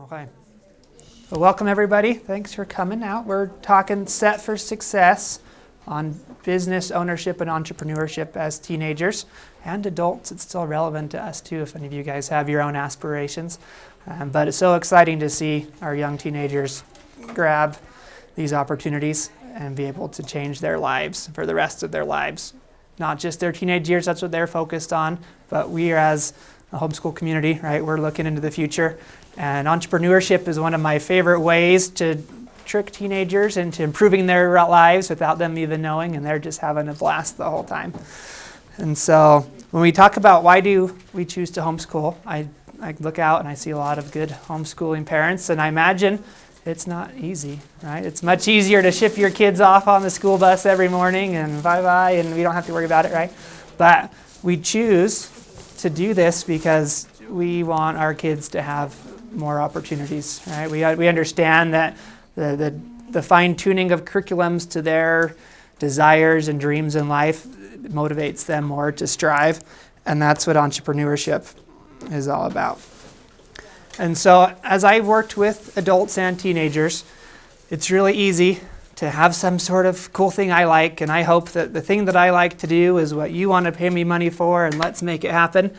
Okay. Well, welcome everybody. Thanks for coming out. We're talking Set for Success on business ownership and entrepreneurship as teenagers and adults. It's still relevant to us too if any of you guys have your own aspirations. But it's so exciting to see our young teenagers grab these opportunities and be able to change their lives for the rest of their lives. Not just their teenage years, that's what they're focused on, but we as a homeschool community, right, we're looking into the future. And entrepreneurship is one of my favorite ways to trick teenagers into improving their lives without them even knowing, and they're just having a blast the whole time. And so when we talk about why do we choose to homeschool, I look out and I see a lot of good homeschooling parents, and I imagine it's not easy, right? It's much easier to ship your kids off on the school bus every morning and bye-bye, and we don't have to worry about it, right? But we choose to do this because we want our kids to have more opportunities, right? We understand that the fine-tuning of curriculums to their desires and dreams in life motivates them more to strive, and that's what entrepreneurship is all about. And so as I've worked with adults and teenagers, it's really easy to have some sort of cool thing I like, and I hope that the thing that I like to do is what you want to pay me money for, and let's make it happen.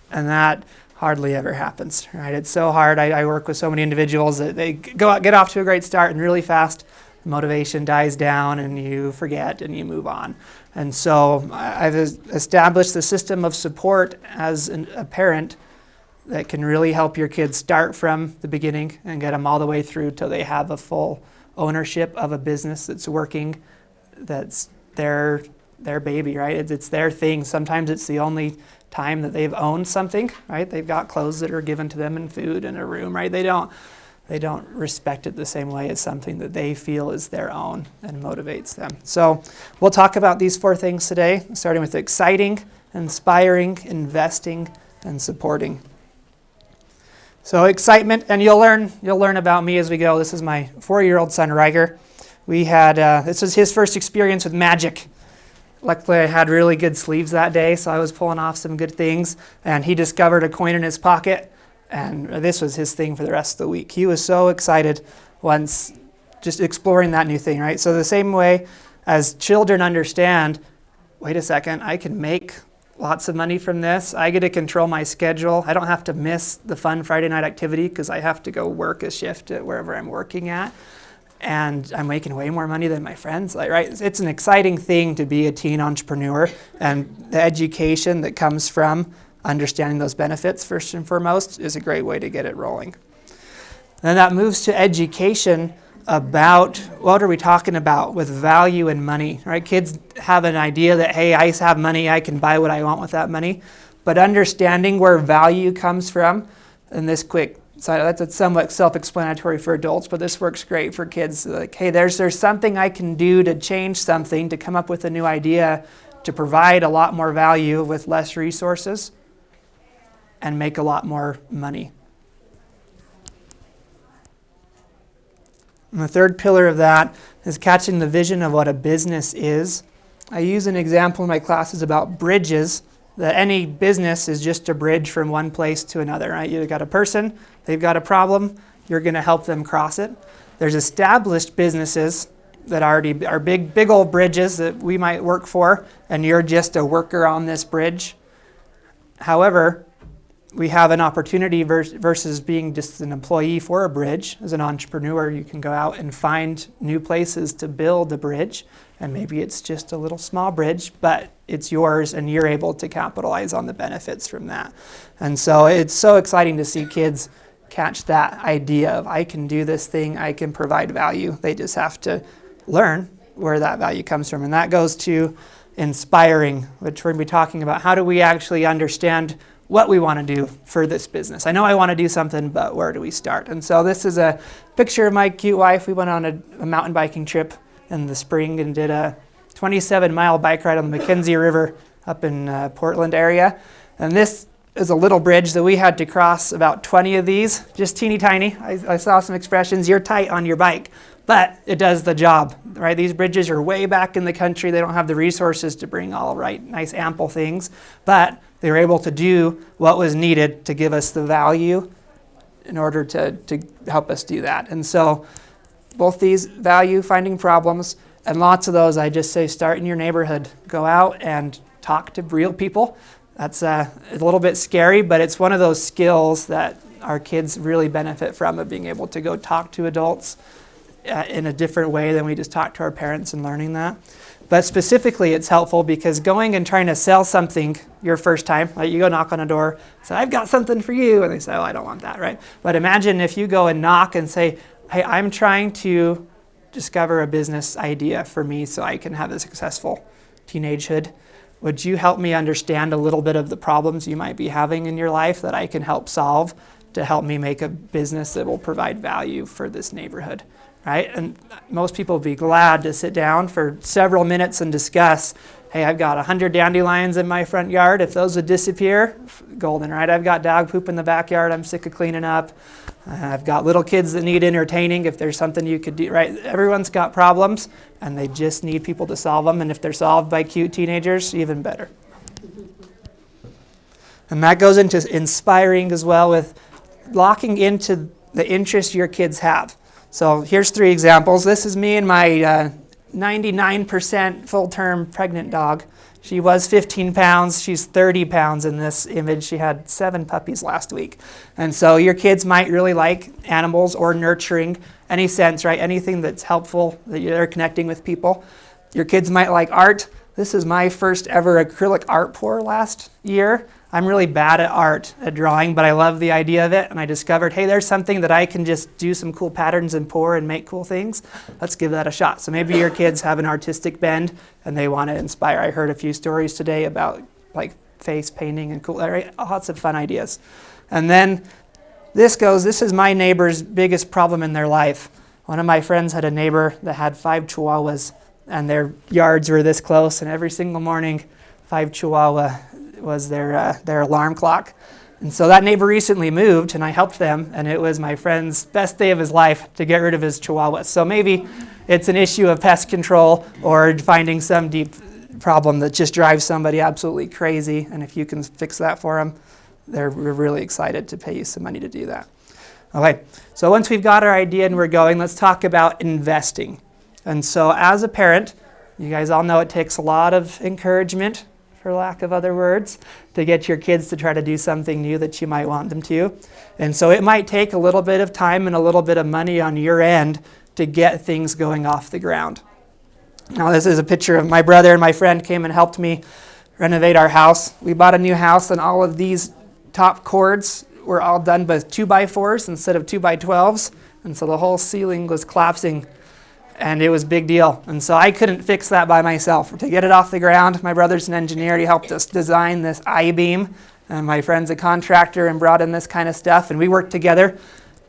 And that hardly ever happens, right? It's so hard. I work with so many individuals that they get off to a great start, and really fast motivation dies down and you forget and you move on. And so I've established the system of support as a parent that can really help your kids start from the beginning and get them all the way through till they have a full ownership of a business that's working, that's their baby, right? It's their thing. Sometimes it's the only time that they've owned something, right? They've got clothes that are given to them and food and a room, right? They don't respect it the same way as something that they feel is their own and motivates them. So we'll talk about these 4 things today, starting with exciting, inspiring, investing, and supporting. So excitement, and you'll learn about me as we go. This is my 4-year-old son, Riger. We had, this was his first experience with magic. Luckily, I had really good sleeves that day, so I was pulling off some good things, and he discovered a coin in his pocket, and this was his thing for the rest of the week. He was so excited once just exploring that new thing, right? So the same way as children understand, wait a second, I can make lots of money from this. I get to control my schedule. I don't have to miss the fun Friday night activity because I have to go work a shift at wherever I'm working at. And I'm making way more money than my friends. Right? It's an exciting thing to be a teen entrepreneur, and the education that comes from understanding those benefits first and foremost is a great way to get it rolling. Then that moves to education about what are we talking about with value and money, right? Kids have an idea that, hey, I have money, I can buy what I want with that money, but understanding where value comes from, and this quick, so that's somewhat self-explanatory for adults, but this works great for kids. Like, hey, there's something I can do to change something, to come up with a new idea, to provide a lot more value with less resources and make a lot more money. And the third pillar of that is catching the vision of what a business is. I use an example in my classes about bridges, that any business is just a bridge from one place to another, right? You've got a person, they've got a problem, you're going to help them cross it. There's established businesses that already are big old bridges that we might work for, and you're just a worker on this bridge. However, we have an opportunity versus being just an employee for a bridge. As an entrepreneur, you can go out and find new places to build a bridge, and maybe it's just a little small bridge, but it's yours and you're able to capitalize on the benefits from that. And so it's so exciting to see kids catch that idea of, I can do this thing, I can provide value. They just have to learn where that value comes from. And that goes to inspiring, which we're going to be talking about. How do we actually understand what we want to do for this business? I know I want to do something, but where do we start? And so this is a picture of my cute wife. We went on a mountain biking trip in the spring and did a 27-mile bike ride on the McKenzie River up in Portland area. And this is a little bridge that we had to cross about 20 of these, just teeny tiny. I saw some expressions, you're tight on your bike, but it does the job, right? These bridges are way back in the country. They don't have the resources to bring all right, nice ample things, but they were able to do what was needed to give us the value in order to help us do that. And so both these value finding problems, and lots of those, I just say start in your neighborhood. Go out and talk to real people. That's a little bit scary, but it's one of those skills that our kids really benefit from, of being able to go talk to adults in a different way than we just talk to our parents, and learning that. But specifically, it's helpful because going and trying to sell something your first time, like you go knock on a door, say, I've got something for you, and they say, oh, I don't want that, right? But imagine if you go and knock and say, hey, I'm trying to discover a business idea for me so I can have a successful teenagehood. Would you help me understand a little bit of the problems you might be having in your life that I can help solve to help me make a business that will provide value for this neighborhood, right? And most people would be glad to sit down for several minutes and discuss, hey, I've got 100 dandelions in my front yard. If those would disappear, golden, right? I've got dog poop in the backyard I'm sick of cleaning up. I've got little kids that need entertaining. If there's something you could do, right? Everyone's got problems, and they just need people to solve them. And if they're solved by cute teenagers, even better. And that goes into inspiring as well, with locking into the interests your kids have. So here's 3 examples. This is me and my 99% full-term pregnant dog. She was 15 pounds. She's 30 pounds in this image. She had 7 puppies last week. And so your kids might really like animals or nurturing, any sense, right? Anything that's helpful, that you're connecting with people. Your kids might like art. This is my first ever acrylic art pour last year. I'm really bad at art, at drawing, but I love the idea of it. And I discovered, hey, there's something that I can just do some cool patterns and pour and make cool things. Let's give that a shot. So maybe your kids have an artistic bend and they want to inspire. I heard a few stories today about like face painting and cool, right? Lots of fun ideas. And then this is my neighbor's biggest problem in their life. One of my friends had a neighbor that had 5 chihuahuas, and their yards were this close, and every single morning, 5 chihuahua was their alarm clock. And so that neighbor recently moved, and I helped them, and it was my friend's best day of his life to get rid of his chihuahuas. So maybe it's an issue of pest control or finding some deep problem that just drives somebody absolutely crazy, and if you can fix that for them, we're really excited to pay you some money to do that. Okay, so once we've got our idea and we're going, let's talk about investing. And so as a parent, you guys all know it takes a lot of encouragement, for lack of other words, to get your kids to try to do something new that you might want them to. And so it might take a little bit of time and a little bit of money on your end to get things going off the ground. Now this is a picture of my brother and my friend came and helped me renovate our house. We bought a new house, and all of these top cords were all done with 2x4s instead of 2x12s. And so the whole ceiling was collapsing. And it was a big deal. And so I couldn't fix that by myself. To get it off the ground, my brother's an engineer. He helped us design this I-beam. And my friend's a contractor and brought in this kind of stuff. And we worked together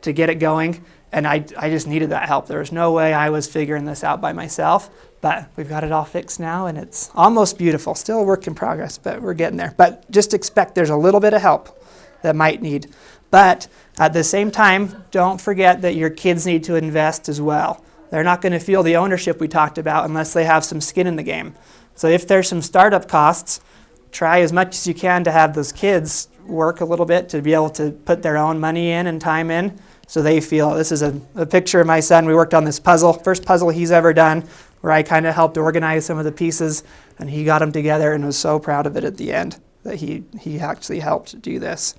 to get it going. And I just needed that help. There was no way I was figuring this out by myself. But we've got it all fixed now, and it's almost beautiful. Still a work in progress, but we're getting there. But just expect there's a little bit of help that might need. But at the same time, don't forget that your kids need to invest as well. They're not going to feel the ownership we talked about unless they have some skin in the game. So if there's some startup costs, try as much as you can to have those kids work a little bit to be able to put their own money in and time in so they feel. This is a picture of my son. We worked on this puzzle, first puzzle he's ever done, where I kind of helped organize some of the pieces, and he got them together and was so proud of it at the end that he actually helped do this.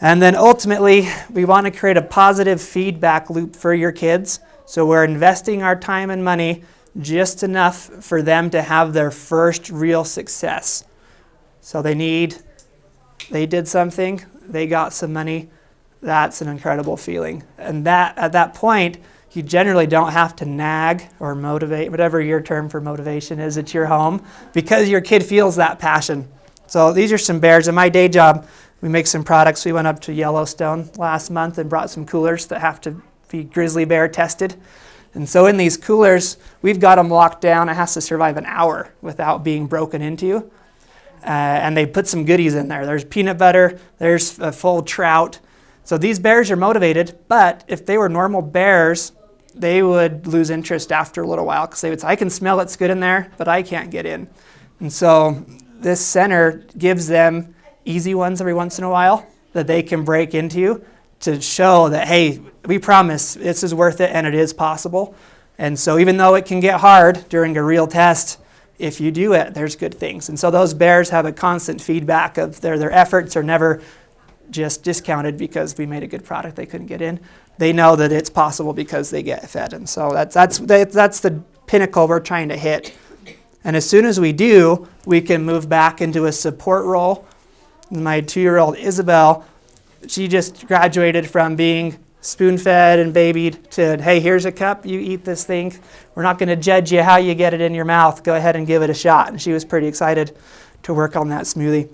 And then ultimately, we want to create a positive feedback loop for your kids. So we're investing our time and money just enough for them to have their first real success. So they did something, they got some money. That's an incredible feeling. And that at that point, you generally don't have to nag or motivate, whatever your term for motivation is at your home, because your kid feels that passion. So these are some bears. In my day job, we make some products. We went up to Yellowstone last month and brought some coolers that have to be grizzly bear tested. And so in these coolers, we've got them locked down. It has to survive an hour without being broken into. And they put some goodies in there. There's peanut butter, there's a full trout. So these bears are motivated, but if they were normal bears, they would lose interest after a little while because they would say, I can smell it's good in there, but I can't get in. And so this center gives them easy ones every once in a while that they can break into to show that, hey, we promise this is worth it and it is possible. And so even though it can get hard during a real test, if you do it, there's good things. And so those bears have a constant feedback of their efforts are never just discounted because we made a good product they couldn't get in. They know that it's possible because they get fed. And so that's the pinnacle we're trying to hit. And as soon as we do, we can move back into a support role. My 2-year-old Isabel, she just graduated from being spoon-fed and babied to, hey, here's a cup, you eat this thing. We're not going to judge you how you get it in your mouth. Go ahead and give it a shot. And she was pretty excited to work on that smoothie.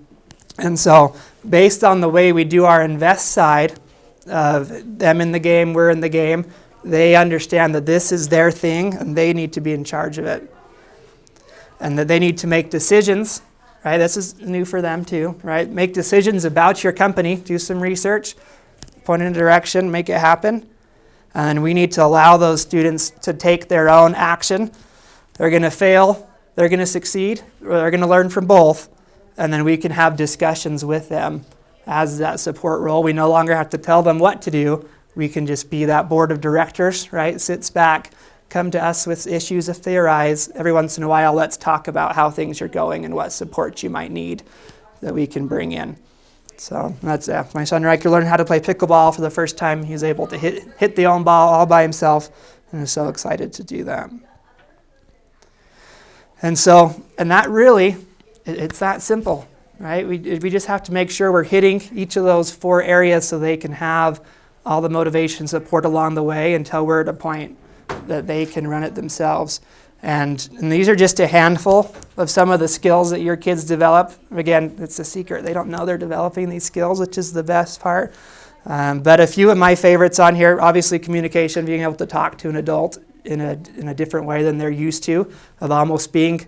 And so based on the way we do our invest side of them in the game, we're in the game, they understand that this is their thing and they need to be in charge of it. And that they need to make decisions, right? This is new for them too, right? Make decisions about your company, do some research, point in a direction, make it happen. And we need to allow those students to take their own action. They're going to fail, they're going to succeed, or they're going to learn from both. And then we can have discussions with them as that support role. We no longer have to tell them what to do. We can just be that board of directors, right? Sits back, come to us with issues if they arise. Every once in a while, let's talk about how things are going and what support you might need that we can bring in. So that's my son Riker learned how to play pickleball for the first time. He was able to hit the own ball all by himself, and is so excited to do that. And that really, it's that simple, right? We just have to make sure we're hitting each of those 4 areas so they can have all the motivation support along the way until we're at a point that they can run it themselves. And these are just a handful of some of the skills that your kids develop. Again, it's a secret. They don't know they're developing these skills, which is the best part. But a few of my favorites on here, obviously communication, being able to talk to an adult in a different way than they're used to, of almost being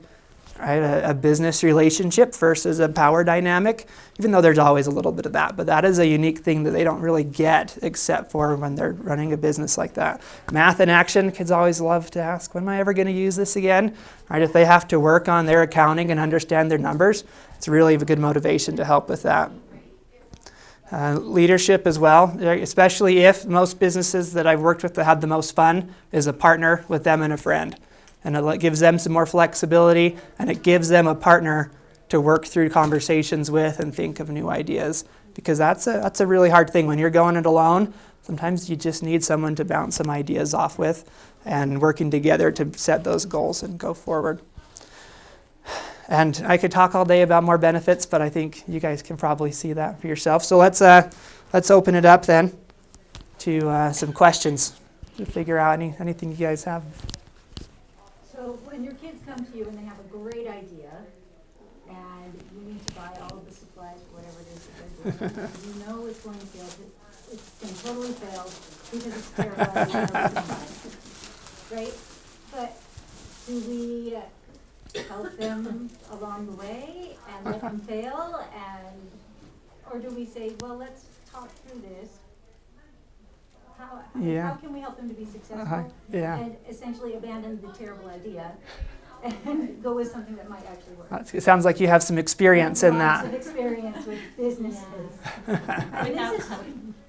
a business relationship versus a power dynamic, even though there's always a little bit of that. But that is a unique thing that they don't really get except for when they're running a business like that. Math in action, kids always love to ask, when am I ever going to use this again? Right? If they have to work on their accounting and understand their numbers, it's really a good motivation to help with that. Leadership as well, especially if most businesses that I've worked with that had the most fun is a partner with them and a friend. And it gives them some more flexibility, and it gives them a partner to work through conversations with and think of new ideas. Because that's a really hard thing. When you're going it alone, sometimes you just need someone to bounce some ideas off with and working together to set those goals and go forward. And I could talk all day about more benefits, but I think you guys can probably see that for yourself. So let's open it up then to some questions to figure out anything you guys have. So when your kids come to you and they have a great idea, and you need to buy all of the supplies, whatever it is that they're doing, you know it's going to fail, it's going to totally fail because it's terrible, right? But do we help them along the way and let them fail, or do we say, well, let's talk through this? How can we help them to be successful and essentially abandon the terrible idea and go with something that might actually work? It sounds like you have some experience in that. Lots of experience with businesses.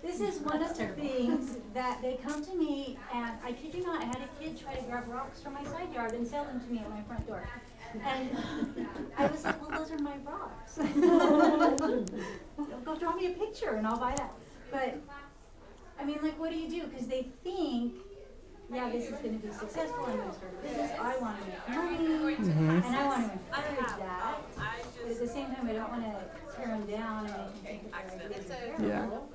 This is one of the things that they come to me, and I kid you not, I had a kid try to grab rocks from my side yard and sell them to me at my front door. And I was like, well, those are my rocks. Go draw me a picture and I'll buy that. But I mean, like, what do you do? Because they think, yeah, this is going to be successful. I'm going to start a business. I want to make money, and I want to encourage that. But at the same time, I don't want to tear them down and make them think that their ideas are terrible.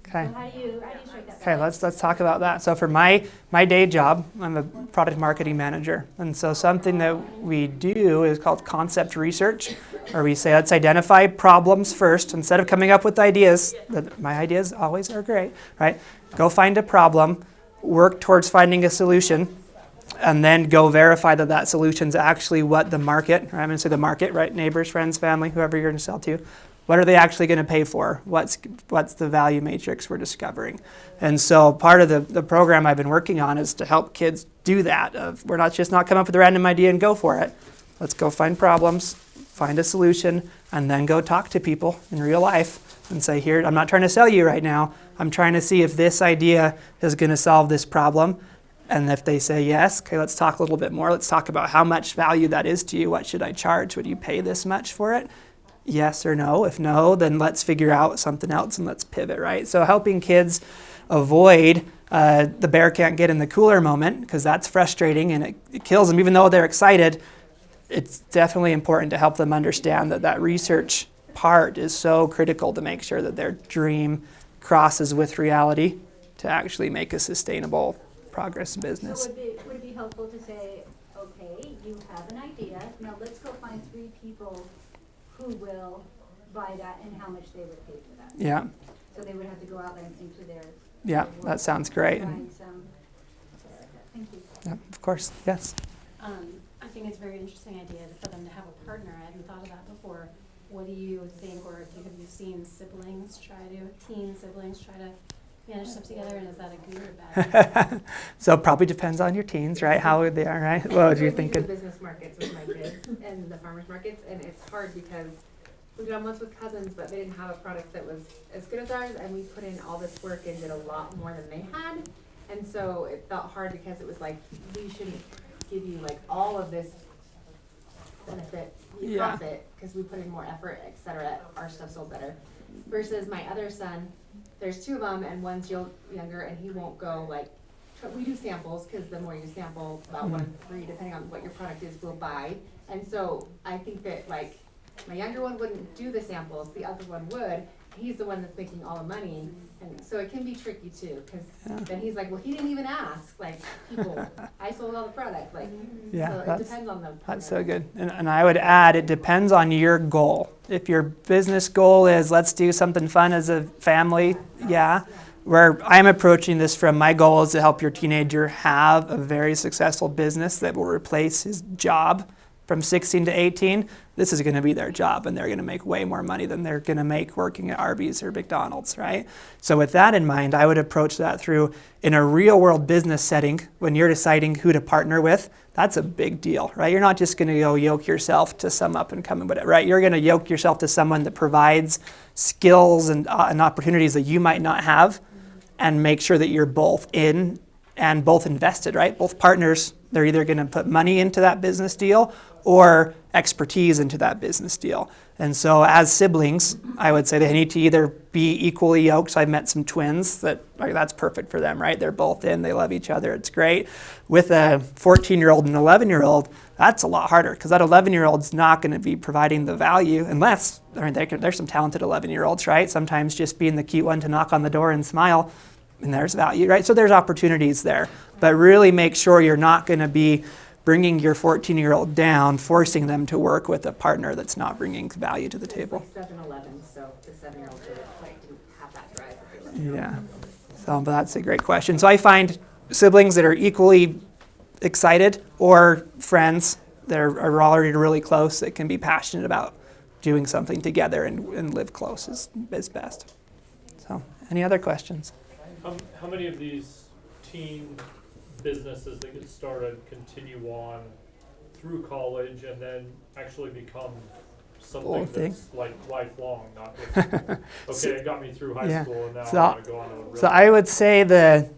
Okay. So how do you strike that? Okay, let's talk about that. So for my day job, I'm a product marketing manager. And so something that we do is called concept research, where we say let's identify problems first. Instead of coming up with ideas, my ideas always are great, right? Go find a problem, work towards finding a solution, and then go verify that that solution is actually what the market, or I'm going to say the market, right? Neighbors, friends, family, whoever you're going to sell to. What are they actually going to pay for? What's the value matrix we're discovering? And so part of the program I've been working on is to help kids do that. We're not come up with a random idea and go for it. Let's go find problems, find a solution, and then go talk to people in real life and say, here, I'm not trying to sell you right now. I'm trying to see if this idea is going to solve this problem. And if they say yes, okay, let's talk a little bit more. Let's talk about how much value that is to you. What should I charge? Would you pay this much for it? Yes or no? If no, then let's figure out something else and let's pivot, right? So helping kids avoid the bear can't get in the cooler moment, because that's frustrating and it kills them. Even though they're excited, it's definitely important to help them understand that research part is so critical to make sure that their dream crosses with reality to actually make a sustainable progress business. So would it be helpful to say, okay, you have an idea, now let's go find 3 people who will buy that and how much they would pay for that? Yeah. So they would have to go out and into their... Yeah, their that sounds great. find some- Thank you. Yeah, of course, yes. I think it's a very interesting idea for them to have a partner. I hadn't thought of that before. What do you think, or have you seen teen siblings try to manage stuff together, and is that a good or bad? So it probably depends on your teens, right? How they are, right? What would you think thinking? the business markets with my kids and the farmers markets, and it's hard because we've done once with cousins, but they didn't have a product that was as good as ours, and we put in all this work and did a lot more than they had. And so it felt hard because it was like, we shouldn't give you like all of this benefit, profit, because we put in more effort, et cetera. Our stuff sold better. Versus my other son, there's 2 of them, and one's younger, and he won't go like, we do samples, because the more you sample, about 1 in 3, depending on what your product is, will buy. And so I think that like, my younger one wouldn't do the samples, the other one would. He's the one that's making all the money, and so it can be tricky too, because then he's like, well, he didn't even ask, like, people, I sold all the product, like, so it depends on them. That's so good. And I would add, it depends on your goal. If your business goal is, let's do something fun as a family, where I'm approaching this from, my goal is to help your teenager have a very successful business that will replace his job from 16 to 18. This is going to be their job, and they're going to make way more money than they're going to make working at Arby's or McDonald's, right? So with that in mind, I would approach that through, in a real world business setting, when you're deciding who to partner with, that's a big deal, right? You're not just going to go yoke yourself to some up and coming, right? You're going to yoke yourself to someone that provides skills and opportunities that you might not have, and make sure that you're both in and both invested, right? Both partners, they're either going to put money into that business deal or expertise into that business deal. And so as siblings, I would say they need to either be equally yoked. So I've met some twins that's perfect for them, right? They're both in, they love each other, it's great. With a 14-year-old and 11-year-old, that's a lot harder, because that 11-year-old's not going to be providing the value unless, there's some talented 11-year-olds, right? Sometimes just being the cute one to knock on the door and smile, and there's value, right? So there's opportunities there. But really make sure you're not going to be bringing your 14-year-old down, forcing them to work with a partner that's not bringing value to the table. It's like 7-11, so the 7-year-old didn't have that drive. Yeah, so but that's a great question. So I find siblings that are equally excited, or friends that are already really close, that can be passionate about doing something together and live close is best. So any other questions? How many of these teen businesses that get started continue on through college and then actually become something that's like lifelong, not just, okay, it got me through high school and now I'm going to go on to a real. So I would say the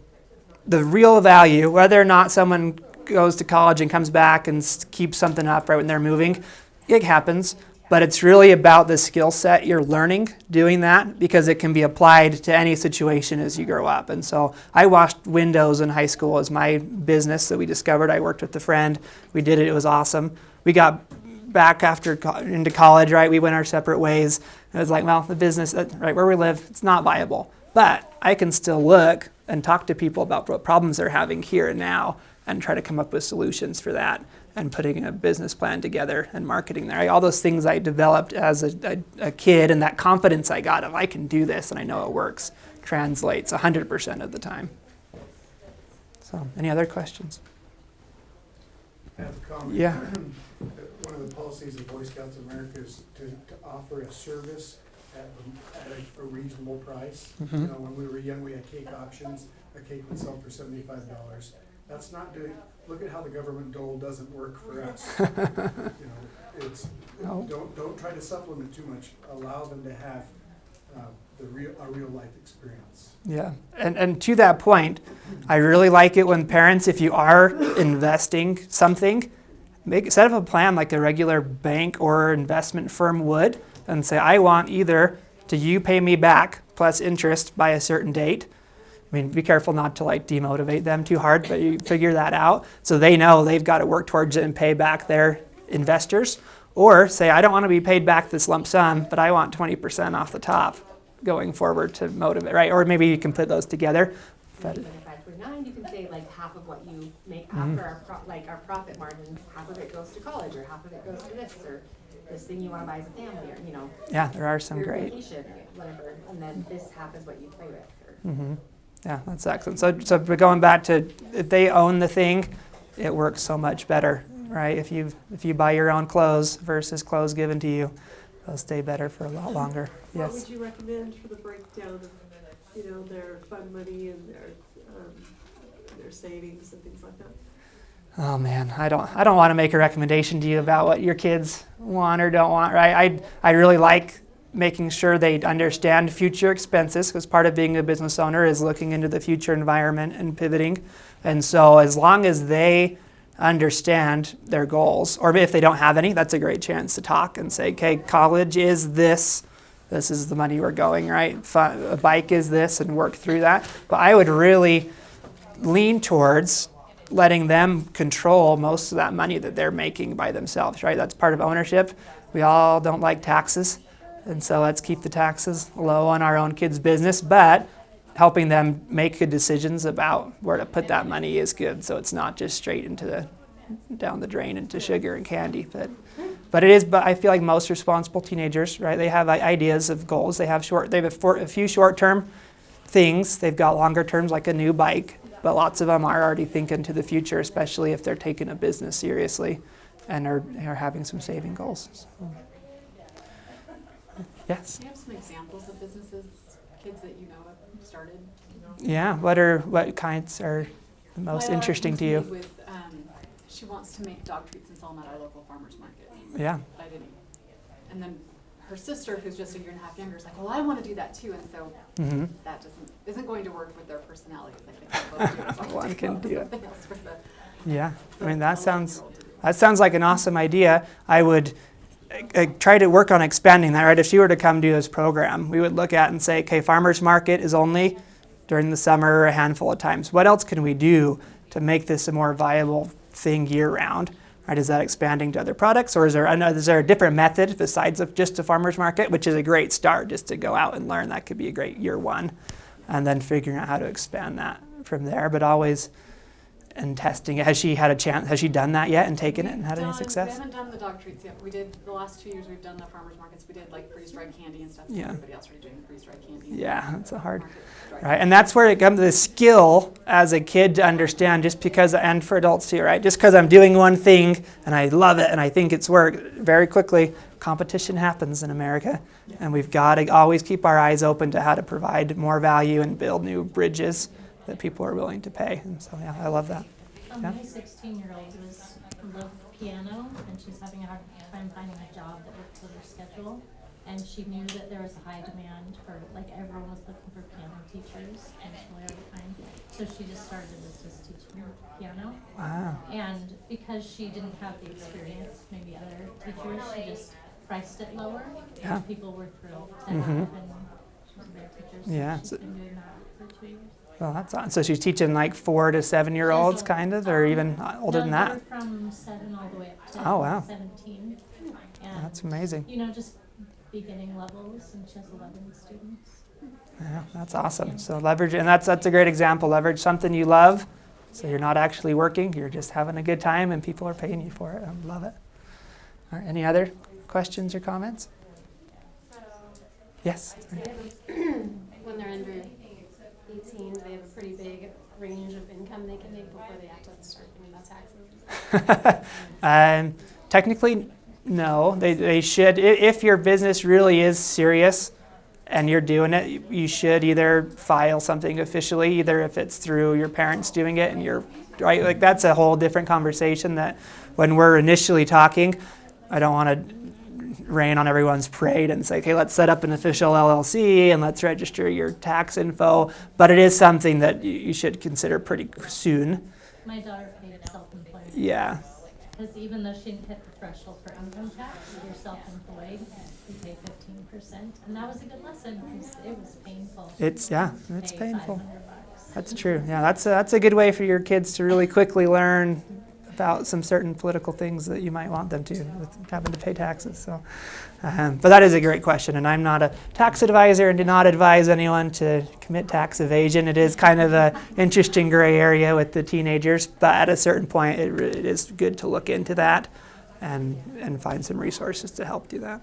real value, whether or not someone goes to college and comes back and keeps something up right when they're moving, it happens. But it's really about the skill set you're learning doing that, because it can be applied to any situation as you grow up. And so I washed windows in high school as my business that we discovered. I worked with a friend. We did it. It was awesome. We got back into college, right? We went our separate ways. It was like, well, the business, right where we live, it's not viable. But I can still look and talk to people about what problems they're having here and now and try to come up with solutions for that, and putting a business plan together and marketing there. All those things I developed as a kid, and that confidence I got of, I can do this and I know it works, translates 100% of the time. So any other questions? I have a comment. Yeah. One of the policies of Boy Scouts of America is to offer a service at a reasonable price. Mm-hmm. You know, when we were young, we had cake auctions. A cake would sell for $75. That's not doing. Look at how the government dole doesn't work for us. You know, it's don't try to supplement too much. Allow them to have a real life experience. Yeah, and to that point, I really like it when parents, if you are investing something, set up a plan like a regular bank or investment firm would, and say, I want either to you pay me back plus interest by a certain date. I mean, be careful not to like demotivate them too hard, but you figure that out so they know they've got to work towards it and pay back their investors. Or say, I don't want to be paid back this lump sum, but I want 20% off the top going forward to motivate, right? Or maybe you can put those together. But Even if 549, you can say like half of what you make after our profit margin, half of it goes to college, or half of it goes to this, or this thing you want to buy as a family, or yeah, there are some your great. vacation, whatever, and then this half is what you play with. Or, Yeah, that's excellent. So we're going back to if they own the thing, it works so much better, right? If you buy your own clothes versus clothes given to you, they'll stay better for a lot longer. What Yes. would you recommend for the breakdown of, their fund money and their savings and things like that? Oh man, I don't want to make a recommendation to you about what your kids want or don't want, right? I really like making sure they understand future expenses, because part of being a business owner is looking into the future environment and pivoting. And so as long as they understand their goals, or if they don't have any, that's a great chance to talk and say, okay, college is this is the money we're going, right? A bike is this, and work through that. But I would really lean towards letting them control most of that money that they're making by themselves, right? That's part of ownership. We all don't like taxes, and so let's keep the taxes low on our own kids' business, but helping them make good decisions about where to put that money is good, so it's not just straight down the drain into sugar and candy. But I feel like most responsible teenagers, right? They have ideas of goals. They have a few short-term things. They've got longer terms, like a new bike. But lots of them are already thinking to the future, especially if they're taking a business seriously and are having some saving goals. So. Yes. Do you have some examples of businesses, kids that have started? Yeah. What kinds are the most My daughter interesting came to you? me with, she wants to make dog treats and sell them at our local farmer's market. Yeah. But I didn't. And then her sister, who's just a year and a half younger, is like, well, I want to do that too. And so that isn't going to work with their personalities. I think One can do it. something else for Yeah. I mean, the that 11-year-old. sounds like an awesome idea. I would try to work on expanding that, right? If she were to come do this program, we would look at and say, okay, farmers market is only during the summer a handful of times. What else can we do to make this a more viable thing year-round? Right? Is that expanding to other products, or is there a different method besides of just a farmer's market, which is a great start just to go out and learn? That could be a great year one, and then figuring out how to expand that from there. But always and testing it. Has she done that yet and taken it and had any We success? haven't done the dog treats yet. We did the last 2 years. We've done the farmers markets. We did like freeze-dried candy and stuff. So Yeah. everybody else started doing the freeze-dried candy. Yeah, that's a hard. Market dried Right, and that's where it comes to the skill as a kid to understand, and for adults too, right? Just because I'm doing one thing and I love it and I think it's worked, very quickly competition happens in America, and we've got to always keep our eyes open to how to provide more value and build new bridges that people are willing to pay. And so, yeah, I love that. Yeah. My 16-year-old loved piano, and she's having a hard time finding a job that works with her schedule. And she knew that there was a high demand for, everyone was looking for piano teachers and every time. So she just started as just teaching piano. Wow. And because she didn't have the experience, maybe other teachers, she just priced it lower. Yeah. And people were thrilled to have, and she's a great teacher. So Yeah, she's so- been doing that for 2 years. Well, that's awesome. So she's teaching 4 to 7 year olds, kind of, or even older than that. They're from 7 all the way up to Oh, wow. 17. And, That's amazing. just beginning levels, and she has 11 students. Yeah, that's awesome. So leverage, and that's a great example. Leverage something you love, so you're not actually working, you're just having a good time, and people are paying you for it. I love it. All right, any other questions or comments? Yes. When they're under 18, they have a pretty big range of income they can make before they have to start thinking about taxes. Technically, no. They should. If your business really is serious and you're doing it, you should either file something officially, either if it's through your parents doing it and you're right. That's a whole different conversation. That when we're initially talking, I don't want to rain on everyone's parade and say, okay, let's set up an official LLC and let's register your tax info. But it is something that you should consider pretty soon. My daughter paid self-employed. Yeah. Because even though she didn't hit the threshold for income tax, if you're self-employed, you pay 15%. And that was a good lesson because it was painful. It's Pay painful. $500. That's true. Yeah, that's a good way for your kids to really quickly learn about some certain political things that you might want them to, with having to pay taxes. So, but that is a great question, and I'm not a tax advisor and do not advise anyone to commit tax evasion. It is kind of an interesting gray area with the teenagers, but at a certain point, it is good to look into that and find some resources to help do that.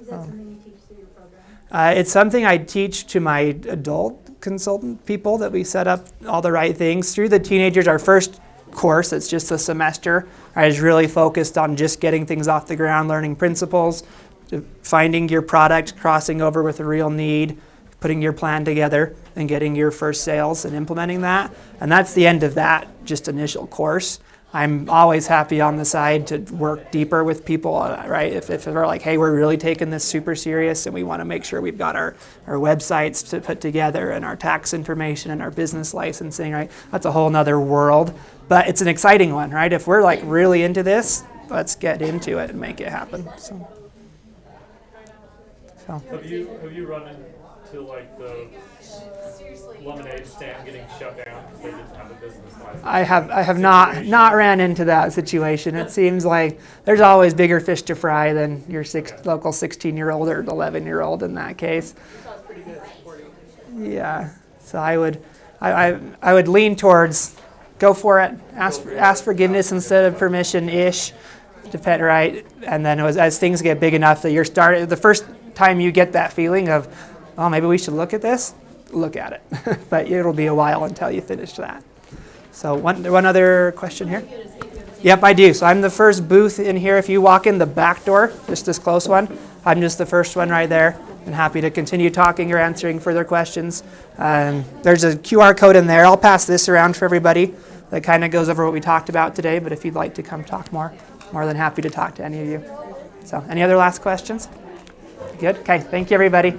Is that something you teach through your program? It's something I teach to my adult consultant people, that we set up all the right things. Through the teenagers, our first course, it's just a semester, I was really focused on just getting things off the ground, learning principles, finding your product, crossing over with a real need, putting your plan together, and getting your first sales and implementing that. And that's the end of that just initial course. I'm always happy on the side to work deeper with people, right? If they're like, hey, we're really taking this super serious and we want to make sure we've got our websites to put together and our tax information and our business licensing, right? That's a whole nother world, but it's an exciting one, right? If we're like really into this, let's get into it and make it happen. So. Have you run into like the lemonade stand getting shut down because they didn't have a business license? I have not ran into that situation. It seems like there's always bigger fish to fry than your local 16-year-old or 11-year-old in that case. Yeah, so I would lean towards go for it. Ask forgiveness instead of permission-ish. Depend, right? And then as things get big enough that the first time you get that feeling of, oh, maybe we should look at this, look at it. But it'll be a while until you finish that. So one other question here. Yep, I do. So I'm the first booth in here. If you walk in the back door, just this close one, I'm just the first one right there. And happy to continue talking or answering further questions. There's a QR code in there. I'll pass this around for everybody. That kind of goes over what we talked about today. But if you'd like to come talk more than happy to talk to any of you. So any other last questions? Good. Okay. Thank you, everybody.